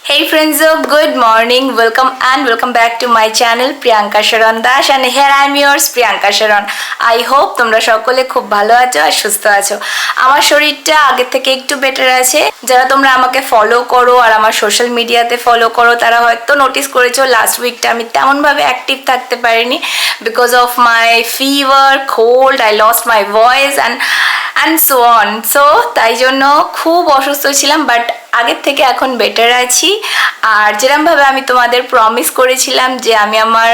Hey friends, good morning. Welcome back to my channel Priyanka Sharon Das, and here I am yours Priyanka Sharon. I hope তোমরা সকলে খুব ভালো আছো আর সুস্থ আছো। আমার শরীরটা আগে থেকে একটু বেটার আছে। যারা তোমরা আমাকে ফলো করো আর আমার সোশ্যাল মিডিয়াতে ফলো করো তারা হয়তো নোটিস করেছো লাস্ট উইকটা আমি তেমন ভাবে অ্যাক্টিভ থাকতে পারিনি because of my fever, cold, I lost my voice and so on. So তাই জন্য খুব অসুস্থ ছিলাম, বাট আগের থেকে এখন বেটার আছি। আর যেরকমভাবে আমি তোমাদের প্রমিস করেছিলাম যে আমি আমার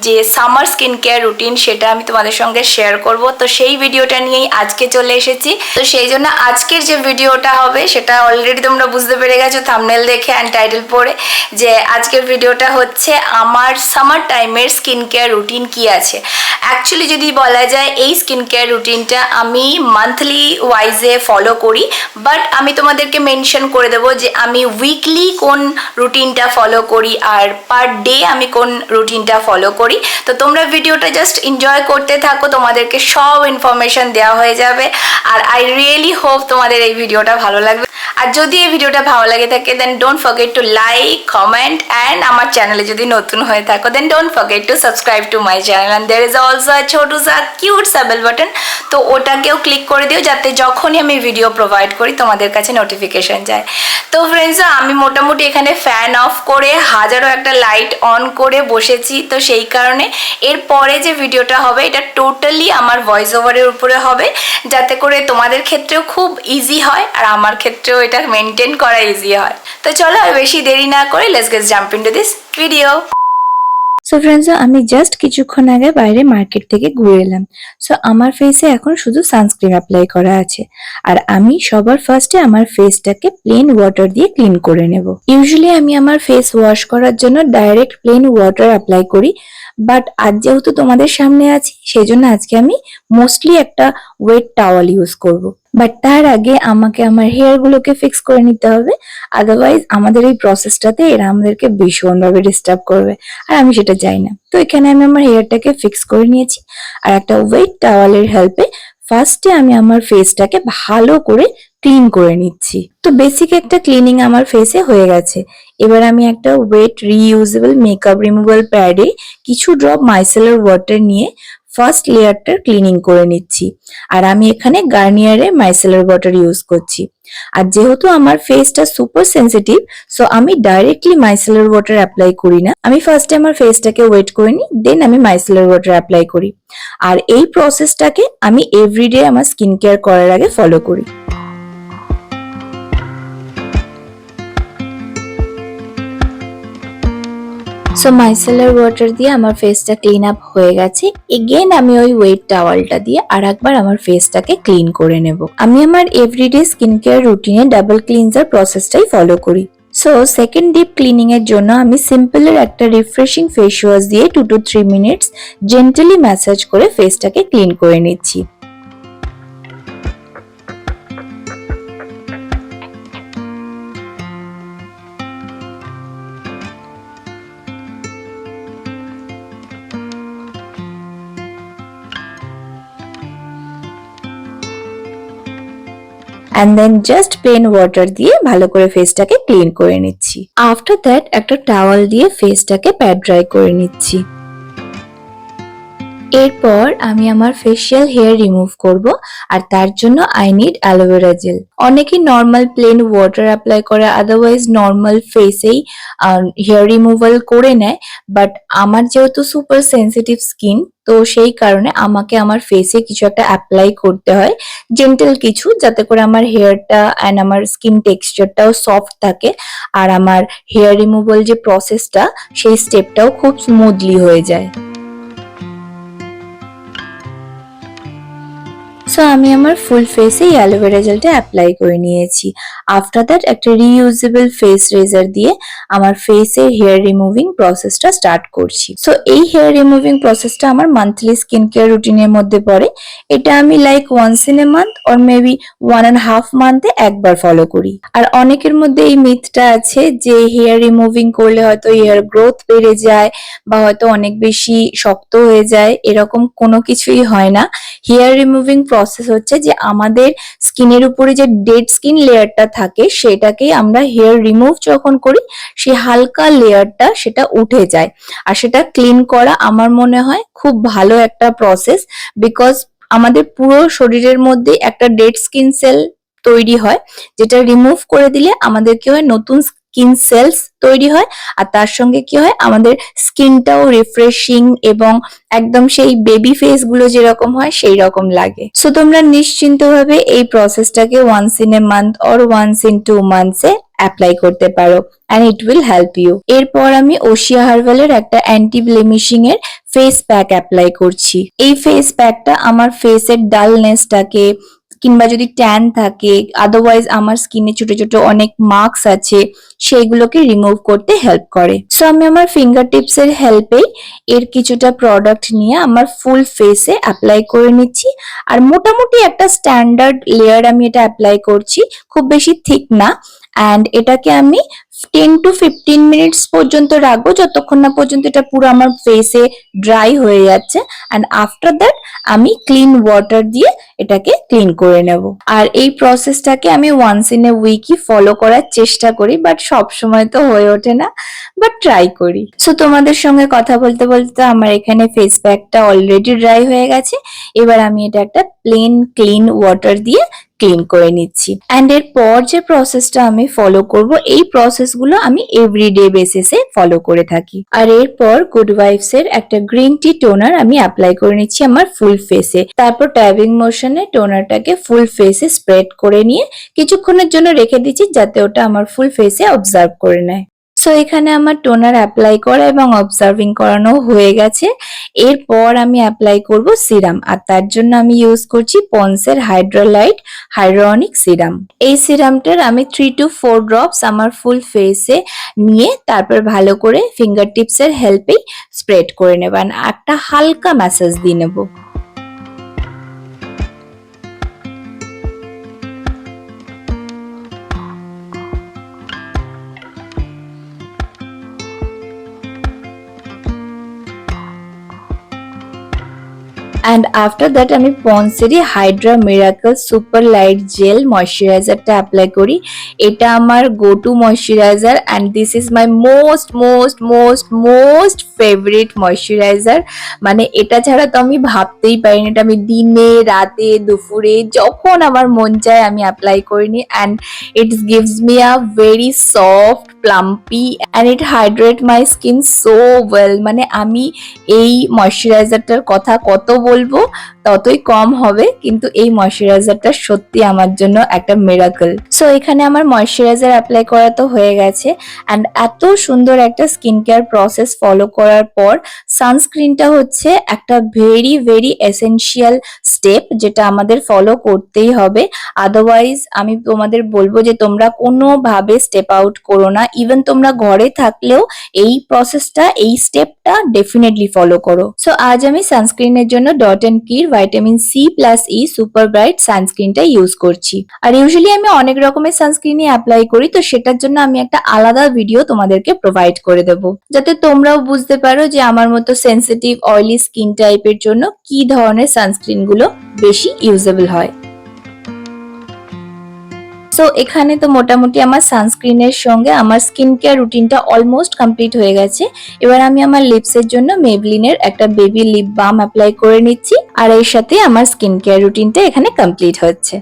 যে সামার স্কিন কেয়ার রুটিন সেটা আমি তোমাদের সঙ্গে শেয়ার করব, তো সেই ভিডিওটা নিয়েই আজকে চলে এসেছি। তো সেই জন্য আজকের যে ভিডিওটা হবে সেটা অলরেডি তোমরা বুঝতে পেরে গেছো থাম্বনেল দেখে অ্যান্ড টাইটেল পড়ে, যে আজকের ভিডিওটা হচ্ছে আমার সামার টাইমের স্কিন কেয়ার রুটিন কি আছে। অ্যাকচুয়ালি যদি বলা যায় এই স্কিন কেয়ার রুটিনটা আমি মান্থলি ওয়াইজে ফলো করি, বাট আমি তোমাদেরকে মেনশন করে দেবো যে আমি উইকলি কোন রুটিনটা ফলো করি আর পার ডে আমি কোন রুটিনটা ফলো করি। তো তোমরা ভিডিওটা জাস্ট এনজয় করতে থাকো, তোমাদেরকে সব ইনফরমেশন দেওয়া হয়ে যাবে। আর আই রিয়েলি হোপ তোমাদের এই ভিডিওটা ভালো লাগবে। আর যদি এই ভিডিওটা ভালো লাগে থাকে then don't forget to like, comment and আমার চ্যানেলে যদি নতুন হয়ে থাকো then don't forget to subscribe to my channel, and there is also a ছোটু সা কিউট সা বেল বাটন। তো ওটাকেও ক্লিক করে দিও যাতে যখনই আমি ভিডিও প্রোভাইড করি তোমাদের কাছে নোটিফিকেশন যায়। তো ফ্রেন্ডস, আমি মোটামুটি এখানে ফ্যান অফ করে হাজারো একটা লাইট অন করে বসেছি। তো সেই কারণে এরপরে যে ভিডিওটা হবে এটা টোটালি আমার ভয়েস ওভারের উপরে হবে, যাতে করে তোমাদের ক্ষেত্রেও খুব ইজি হয় আর আমার ক্ষেত্রেও এটা মেনটেন করা ইজি হয়। তো চলো আর বেশি দেরি না করে let's get jump into this video. So friends, আমি জাস্ট কিছুক্ষণ আগে বাইরে মার্কেট থেকে ঘুরে এলাম। সো আমার ফেসে এখন শুধু সানস্ক্রিন অ্যাপ্লাই করা আছে, আর আমি সবার ফার্স্টে আমার ফেসটাকে প্লেন ওয়াটার দিয়ে ক্লিন করে নেব। ইউজুয়ালি আমি আমার ফেস ওয়াশ করার জন্য ডাইরেক্ট প্লেন ওয়াটার অ্যাপ্লাই করি, বাট আজ যেহেতু তোমাদের সামনে আছি সেই জন্য আজকে আমি মোস্টলি একটা ওয়েট টাওয়াল ইউজ করব। বাট তার আগে আমাকে আমার হেয়ার গুলোকে ফিক্স করে নিতে হবে, আদারওয়াইজ আমাদের এই প্রসেসটাতে এরা আমাদেরকে ভীষণভাবে ডিস্টার্ব করবে, আর আমি সেটা চাই না। তো এখানে আমি আমার হেয়ারটাকে ফিক্স করে নিয়েছি, আর একটা ওয়েট টাওয়ালের হেল্পে ফার্স্টে আমি আমার ফেসটাকে ভালো করে ক্লিন করে নিচ্ছি। তো বেসিক একটা ক্লিনিং আমার ফেসে হয়ে গেছে। এবার আমি একটা ওয়েট রিইউজেবল মেকআপ রিমুভাল প্যাডে কিছু ড্রপ মাইসেলার ওয়াটার নিয়ে ফার্স্ট লেয়ারটার ক্লিনিং করে নিচ্ছি। আর আমি এখানে গার্নিয়ারের মাইসেলার ওয়াটার ইউজ করছি। আর যেহেতু আমার ফেসটা সুপার সেনসিটিভ, সো আমি ডাইরেক্টলি মাইসেলার ওয়াটার অ্যাপ্লাই করি না। আমি ফার্স্টে আমার ফেসটাকে ওয়েট করে নিই, দেন আমি মাইসেলার ওয়াটার অ্যাপ্লাই করি। আর এই প্রসেসটাকে আমি এভরিডে আমার স্কিন কেয়ার করার আগে ফলো করি। সো মাইসেলার ওয়াটার দিয়ে আমার ফেসটা ক্লিন আপ হয়ে গেছে। এগেন আমি ওই ওয়েট টাওয়ালটা দিয়ে আর একবার আমার ফেসটাকে ক্লিন করে নেব। আমি আমার এভরিডে স্কিন কেয়ার রুটিনে ডাবল ক্লিনজার প্রসেসটাই ফলো করি। সো সেকেন্ড ডিপ ক্লিনিং এর জন্য আমি সিম্পলের একটা রিফ্রেশিং ফেস ওয়াশ দিয়ে 2 to 3 মিনিটস জেন্টলি ম্যাসাজ করে ফেসটাকে ক্লিন করে নিচ্ছি। and then just plain water দিয়ে ভালো করে ফেসটাকে ক্লিন করে নিচ্ছি। আফটার দ্যাট একটা টাওয়াল দিয়ে ফেসটাকে প্যাড ড্রাই করে নিচ্ছি। এরপর আমি আমার ফেশিয়াল হেয়ার রিমুভ করব, আর তার জন্য আই নিড অ্যালোভেরা জেল। অনেকে নর্মাল প্লেন ওয়াটার অ্যাপ্লাই করে, আদারওয়াইজ নর্মাল ফেসেই হেয়ার রিমুভাল করে নেয়। বাট আমার যেহেতু সুপার সেনসিটিভ স্কিন, তো সেই কারণে আমাকে আমার ফেসে কিছু একটা অ্যাপ্লাই করতে হয়, জেন্টেল কিছু, যাতে করে আমার হেয়ারটা অ্যান্ড আমার স্কিন টেক্সচারটাও সফট থাকে, আর আমার হেয়ার রিমুভাল যে প্রসেসটা সেই স্টেপটাও খুব স্মুথলি হয়ে যায়। সো আমি আমার ফুল ফেসে এই অ্যালোভেরা জেলটা অ্যাপ্লাই করে নিয়েছি। আফটার দ্যাট একটা রিইউজেবল ফেস রেজার দিয়ে আমার ফেসে হেয়ার রিমুভিং প্রসেসটা স্টার্ট করছি। সো এই হেয়ার রিমুভিং প্রসেসটা আমার মান্থলি স্কিন কেয়ার রুটিনের মধ্যে পড়ে। এটা আমি like once in a month or maybe 1.5 মান্থে একবার ফলো করি। আর অনেকের মধ্যে এই মিথটা আছে যে হেয়ার রিমুভিং করলে হয়তো হেয়ার গ্রোথ বেড়ে যায় বা হয়তো অনেক বেশি শক্ত হয়ে যায়, এরকম কোনো কিছুই হয় না। হেয়ার রিমুভিং প্রসেস হচ্ছে যে আমাদের স্কিনের উপরে যে ডেড স্কিন লেয়ারটা থাকে সেটাকেই আমরা হেয়ার রিমুভ যখন করি সেই হালকা লেয়ারটা সেটা উঠে যায়। আর সেটা ক্লিন করা আমার মনে হয় খুব ভালো একটা প্রসেস, বিকজ আমাদের পুরো শরীরের মধ্যে একটা ডেড স্কিন সেল তৈরি হয়, যেটা রিমুভ করে দিলে আমাদের কি হয়, নতুন স্কিন সেলস তৈরি হয়। আর তার সঙ্গে কি হয়, আমাদের স্কিনটাও রিফ্রেশিং এবং একদম সেই বেবি ফেস গুলো যেরকম হয় সেই রকম লাগে। সো তোমরা নিশ্চিন্তভাবে এই প্রসেসটাকে once in a month or once in 2 months এ অ্যাপ্লাই করতে পারো and it will help you। এরপর আমি ওশিয়া হার্বালের একটা অ্যান্টি ব্লেমিশিং এর ফেস প্যাক অ্যাপ্লাই করছি। এই ফেস প্যাকটা আমার ফেসের ডালনেসটাকে কিংবা যদি ট্যান থাকে, আদারওয়াইজ আমার স্কিনে ছোট ছোট অনেক মার্কস আছে সেইগুলোকে রিমুভ করতে হেল্প করে। সো আমি আমার ফিঙ্গার টিপস এর হেল্পেই এর কিছুটা প্রোডাক্ট নিয়ে আমার ফুল ফেসে অ্যাপ্লাই করে নিচ্ছি। আর মোটামুটি একটা স্ট্যান্ডার্ড লেয়ার আমি এটা অ্যাপ্লাই করছি, খুব বেশি থিক না। অ্যান্ড এটাকে আমি 10 to 15 মিনিটস পর্যন্ত রাখবো, যতক্ষণ না পর্যন্ত এটা পুরো আমার ফেসে ড্রাই হয়ে যাচ্ছে। অ্যান্ড আফটার দ্যাট আমি ক্লিন ওয়াটার দিয়ে এটাকে ক্লিন করে নেব। আর এই প্রসেসটাকে আমি ওয়ান্স ইন এ উইকই ফলো করার চেষ্টা করি, বাট সব সময় তো হয়ে ওঠে না, বাট ট্রাই করি। সো তোমাদের সঙ্গে কথা বলতে বলতে আমার এখানে ফেস প্যাকটা অলরেডি ড্রাই হয়ে গেছে। এবার আমি এটা একটা প্লেন ক্লিন ওয়াটার দিয়ে ক্লিন করে নিচ্ছি। অ্যান্ড এর পর যে প্রসেসটা আমি ফলো করব, এই প্রসেসগুলো আমি এভরিডে বেসিসে ফলো করে থাকি। আর এরপর গুড ভাইবস এর একটা গ্রিন টি টোনার আমি অ্যাপ্লাই করে নিচ্ছি আমার ফুল ফেসে। তারপর ট্যাবিং মোশনে টোনারটাকে ফুল ফেসে স্প্রেড করে নিয়ে কিছুক্ষণের জন্য রেখে দিচ্ছি, যাতে ওটা আমার ফুল ফেসে অবজার্ভ করে নেয়। সো এখানে আমার টোনার অ্যাপ্লাই করা এবং অবজার্ভিং করানো হয়ে গেছে। এরপর আমি অ্যাপ্লাই করব সিরাম, আর তার জন্য আমি ইউজ করছি পন্সের হাইড্রোলাইট হাইড্রোনিক সিরাম। এই সিরামটার আমি 3 to 4 ড্রপস আমার ফুল ফেসে নিয়ে তারপর ভালো করে ফিঙ্গার টিপসের হেল্পেই স্প্রেড করে নেব, আর একটা হালকা ম্যাসাজ দিয়ে নেব। অ্যান্ড আফটার দ্যাট আমি পন্সেরই hydra miracle super light gel ময়শ্চারাইজারটা অ্যাপ্লাই করি। এটা আমার go to moisturizer and this is my most most most most favourite moisturizer. মানে এটা ছাড়া তো আমি ভাবতেই পারি না। এটা আমি দিনে রাতে দুপুরে যখন আমার মন চায় আমি অ্যাপ্লাই করে নিই। And it gives me a very soft plumpy and it hydrate my skin so well. মানে আমি এই ময়শ্চারাইজারটার কথা কত বলবো ততই কম হবে, কিন্তু এই ময়শ্চারাইজারটা সত্যি আমার জন্য একটা মিরাকল। সো এখানে আমার ময়শ্চারাইজার অ্যাপ্লাই করা তো হয়ে গেছে। অ্যান্ড এত সুন্দর একটা স্কিন কেয়ার প্রসেস ফলো করার পর সানস্ক্রিনটা হচ্ছে একটা ভেরি ভেরি এসেনশিয়াল স্টেপ, যেটা আমাদের ফলো করতেই হবে। আদারওয়াইজ আমি তোমাদের বলবো যে তোমরা কোনোভাবে স্টেপ আউট করো না। ইভেন তোমরা ঘরে থাকলেও এই প্রসেসটা, এই স্টেপটা ডেফিনেটলি ফলো করো। সো আজ আমি সানস্ক্রিনের জন্য ডট এন্ড কির vitamin C plus E super bright সানস্ক্রিনটা ইউজ করছি। আর ইউজুয়ালি আমি অনেক রকমের সানস্ক্রিনই অ্যাপ্লাই করি, তো সেটার জন্য আমি একটা আলাদা ভিডিও তোমাদেরকে প্রোভাইড করে দেবো, যাতে তোমরাও বুঝতে পারো যে আমার মতো সেনসিটিভ অয়েলি স্কিন টাইপের জন্য কি ধরনের সানস্ক্রিন গুলো বেশি ইউজেবল হয়। সো এখানে তো মোটামুটি আমার সানস্ক্রিনের সঙ্গে আমার স্কিন কেয়ার রুটিনটা অলমোস্ট কমপ্লিট হয়ে গেছে। এবার আমি আমার লিপসের জন্য মেবলিনের একটা বেবি লিপ বাম অ্যাপ্লাই করে নিচ্ছি, আর এর সাথে আমার স্কিন কেয়ার রুটিনটা এখানে কমপ্লিট হচ্ছে।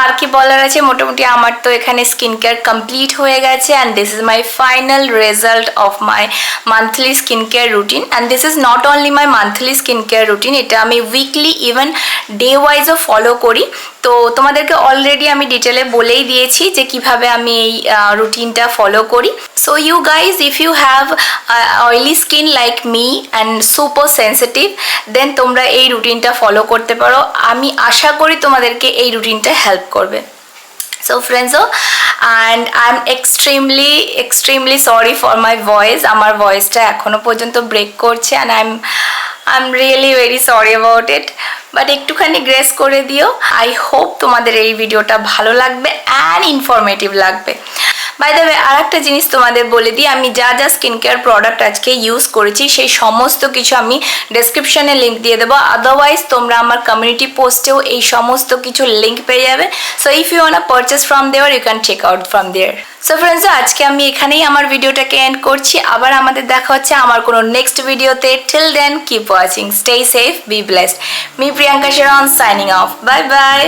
আর কি বলার আছে, মোটামুটি আমার তো এখানে স্কিন কেয়ার কমপ্লিট হয়ে গেছে। And this is my final result of my monthly skin care routine. And this is not only my monthly skin care routine, এটা আমি উইকলি ইভেন ডে ওয়াইজও ফলো করি। তো তোমাদেরকে অলরেডি আমি ডিটেলে বলেই দিয়েছি যে কিভাবে আমি এই রুটিনটা ফলো করি। So you guys, if you have oily skin like me and super sensitive, then তোমরা এই রুটিনটা ফলো করতে পারো। আমি আশা করি তোমাদেরকে এই রুটিনটা হেল্প করবে। So friends, and I'm extremely sorry for my voice. আমার ভয়েসটা এখনো পর্যন্ত ব্রেক করছে and I'm really very sorry about it. But একটুখানি গ্রেস করে দিও। আই হোপ তোমাদের এই ভিডিওটা ভালো লাগবে অ্যান্ড ইনফরমেটিভ লাগবে। বাই দ্য ওয়ে আর একটা জিনিস তোমাদের বলে দিই, আমি যা যা স্কিন কেয়ার প্রোডাক্ট আজকে ইউজ করেছি সেই সমস্ত কিছু আমি ডেসক্রিপশনে লিঙ্ক দিয়ে দেবো। আদারওয়াইজ তোমরা আমার কমিউনিটি পোস্টেও এই সমস্ত কিছু লিঙ্ক পেয়ে যাবে। So if you want purchase from there you can check out from there. So friends, আজকে আমি এখানেই আমার ভিডিওটাকে এন্ড করছি। আবার আমাদের দেখা হচ্ছে আমার কোনো নেক্সট ভিডিওতে। Till then keep watching, stay safe, be blessed. Me Priyanka Sharon signing off. Bye by.